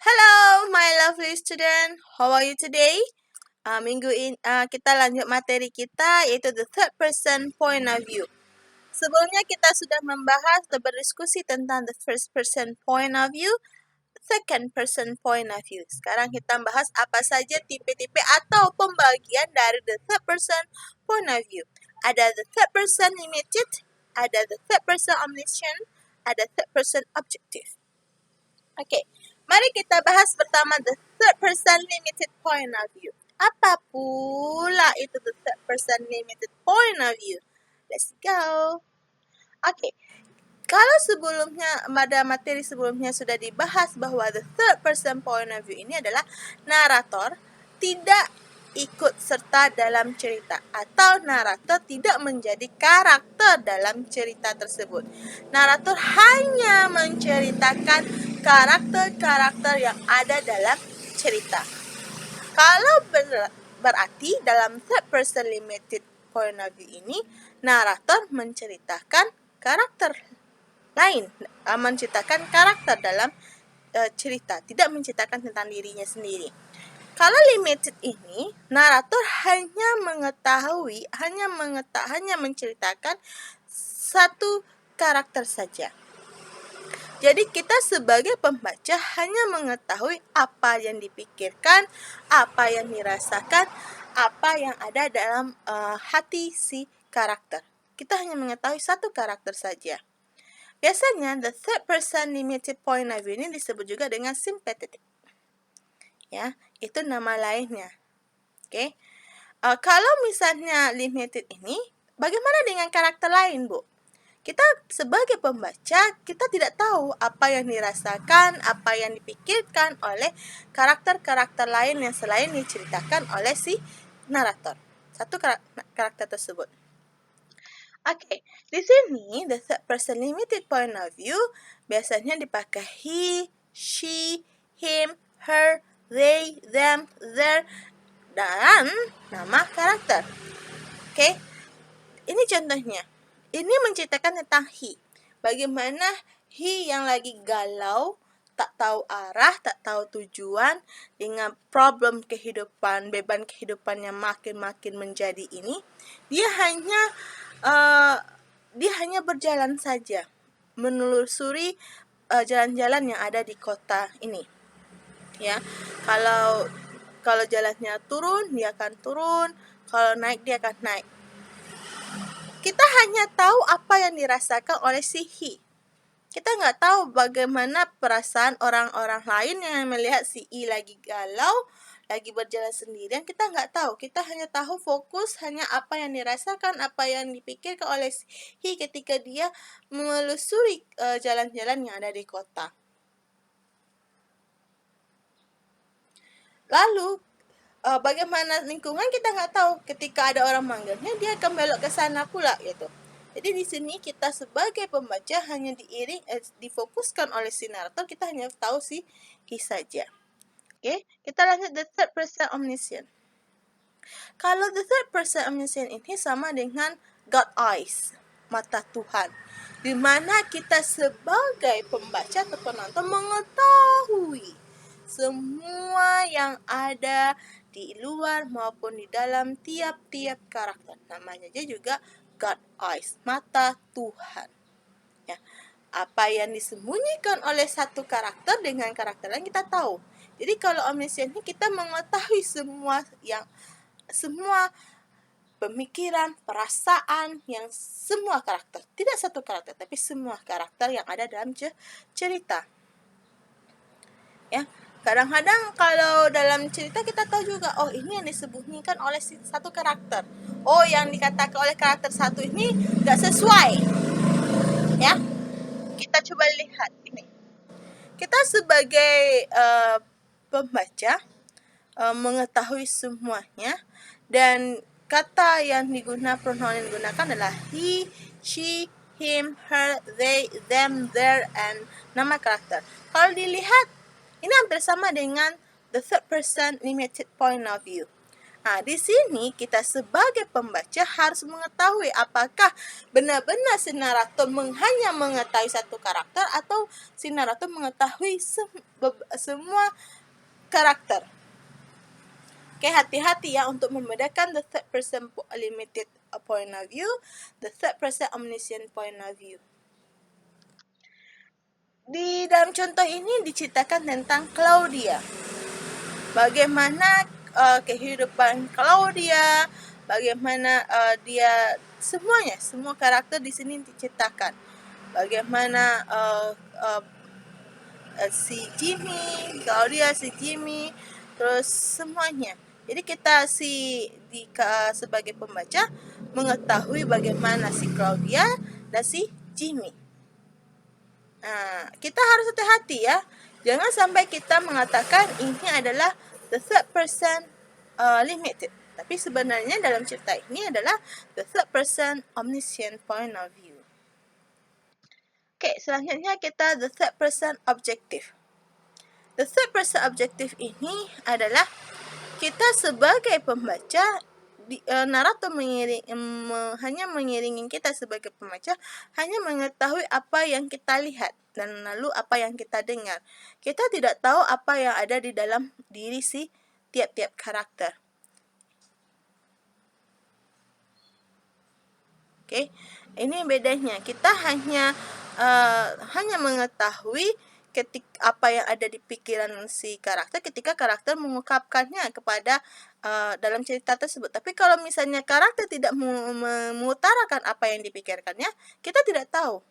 Hello, my lovely student. How are you today? Minggu ini kita lanjut materi kita yaitu the third person point of view. Sebelumnya kita sudah membahas atau berdiskusi tentang the first person point of view, second person point of view. Sekarang kita bahas apa saja tipe-tipe atau pembagian dari the third person point of view. Ada the third person limited, ada the third person omniscient, ada third person objective. Oke, mari kita bahas pertama the third person limited point of view. Apa pula itu the third person limited point of view? Let's go. Oke, kalau sebelumnya pada materi sebelumnya sudah dibahas bahwa the third person point of view ini adalah narator tidak ikut serta dalam cerita atau narator tidak menjadi karakter dalam cerita tersebut. Narator hanya menceritakan karakter-karakter yang ada dalam cerita. Kalau berarti dalam third person limited point of view ini, narator menceritakan karakter lain, menceritakan karakter dalam cerita, tidak menceritakan tentang dirinya sendiri. Kalau limited ini, narator hanya menceritakan satu karakter saja. Jadi kita sebagai pembaca hanya mengetahui apa yang dipikirkan, apa yang dirasakan, apa yang ada dalam hati si karakter. Kita hanya mengetahui satu karakter saja. Biasanya the third person limited point of view ini disebut juga dengan sympathetic. Ya, itu nama lainnya. Oke. Kalau misalnya limited ini, bagaimana dengan karakter lain, Bu? Kita sebagai pembaca, kita tidak tahu apa yang dirasakan, apa yang dipikirkan oleh karakter-karakter lain yang selain diceritakan oleh si narator. Satu karakter tersebut. Oke, di sini the third person limited point of view biasanya dipakai he, she, him, her, they, them, their, dan nama karakter. Oke, ini contohnya. Ini menceritakan tentang he. Bagaimana he yang lagi galau, tak tahu arah, tak tahu tujuan, dengan problem kehidupan, beban kehidupan yang makin menjadi ini, dia hanya berjalan saja, menelusuri jalan-jalan yang ada di kota ini. Ya, kalau jalannya turun, dia akan turun. Kalau naik, dia akan naik. Kita hanya tahu apa yang dirasakan oleh si he. Kita nggak tahu bagaimana perasaan orang-orang lain yang melihat si I lagi galau, lagi berjalan sendirian. Kita nggak tahu. Kita hanya tahu fokus hanya apa yang dirasakan, apa yang dipikirkan oleh si he ketika dia menelusuri jalan-jalan yang ada di kota. Lalu bagaimana lingkungan kita nggak tahu. Ketika ada orang manggilnya, dia akan belok ke sana pula gitu. Jadi di sini kita sebagai pembaca hanya difokuskan oleh si narator, kita hanya tahu si he saja. Oke, kita lanjut the third person omniscient. Kalau the third person omniscient ini sama dengan God eyes, mata Tuhan, di mana kita sebagai pembaca atau penonton mengetahui semua yang ada di luar maupun di dalam tiap-tiap karakter. Namanya juga God eyes, mata Tuhan. Ya, apa yang disembunyikan oleh satu karakter dengan karakter lain kita tahu. Jadi kalau omniscient ini kita mengetahui semua pemikiran, perasaan yang semua karakter. Tidak satu karakter, tapi semua karakter yang ada dalam cerita. Ya, kadang-kadang kalau dalam cerita kita tahu juga, oh ini yang disembunyikan oleh satu karakter. Oh, yang dikatakan oleh karakter satu ini gak sesuai. Ya, kita coba lihat ini. Kita sebagai pembaca mengetahui semuanya, dan kata yang pronoun yang digunakan adalah he, she, him, her, they, them, their, and nama karakter. Kalau dilihat, ini hampir sama dengan the third person limited point of view. Di sini kita sebagai pembaca harus mengetahui apakah benar-benar si narator hanya mengetahui satu karakter atau si narator mengetahui semua karakter. Oke, hati-hati ya untuk membedakan the third person limited point of view, the third person omniscient point of view. Di dalam contoh ini diceritakan tentang Claudia. Bagaimana kehidupan Claudia, bagaimana dia semuanya, semua karakter di sini diceritakan. Bagaimana si Jimmy, Claudia, si Jimmy, terus semuanya. Jadi kita sebagai pembaca mengetahui bagaimana si Claudia dan si Jimmy. Kita harus hati-hati ya. Jangan sampai kita mengatakan ini adalah the third person limited. Tapi sebenarnya dalam cerita ini adalah the third person omniscient point of view. Oke, selanjutnya kita the third person objective. The third person objective ini adalah kita sebagai pembaca, narator hanya mengiringi kita sebagai pembaca, hanya mengetahui apa yang kita lihat dan lalu apa yang kita dengar. Kita tidak tahu apa yang ada di dalam diri si tiap-tiap karakter. Oke, ini bedanya. Kita hanya mengetahui apa yang ada di pikiran si karakter ketika karakter mengungkapkannya kepada dalam cerita tersebut. Tapi kalau misalnya karakter tidak mengutarakan apa yang dipikirkannya, kita tidak tahu.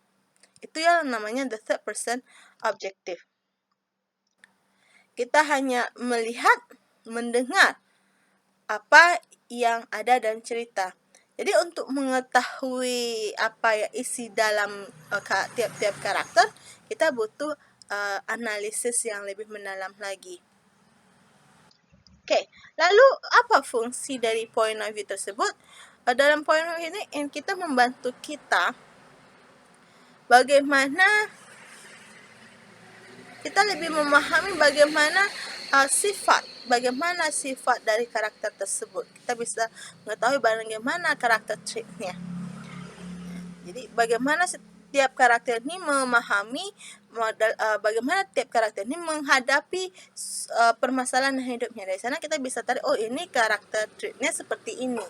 Itu yang namanya the third person objective. Kita hanya melihat, mendengar apa yang ada dalam cerita. Jadi untuk mengetahui apa yang isi dalam tiap-tiap karakter, kita butuh analisis yang lebih mendalam lagi. Oke, lalu apa fungsi dari point of view tersebut? Dalam point of view ini kita membantu kita bagaimana kita lebih memahami bagaimana sifat dari karakter tersebut. Kita bisa mengetahui bagaimana karakter trait-nya. Jadi bagaimana setiap karakter ini memahami bagaimana tiap karakter ini menghadapi permasalahan hidupnya. Dari sana kita bisa tarik, oh ini karakter trait-nya seperti ini.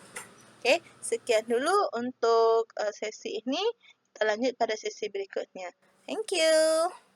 Oke, sekian dulu untuk sesi ini. Kita lanjut pada sesi berikutnya. Thank you.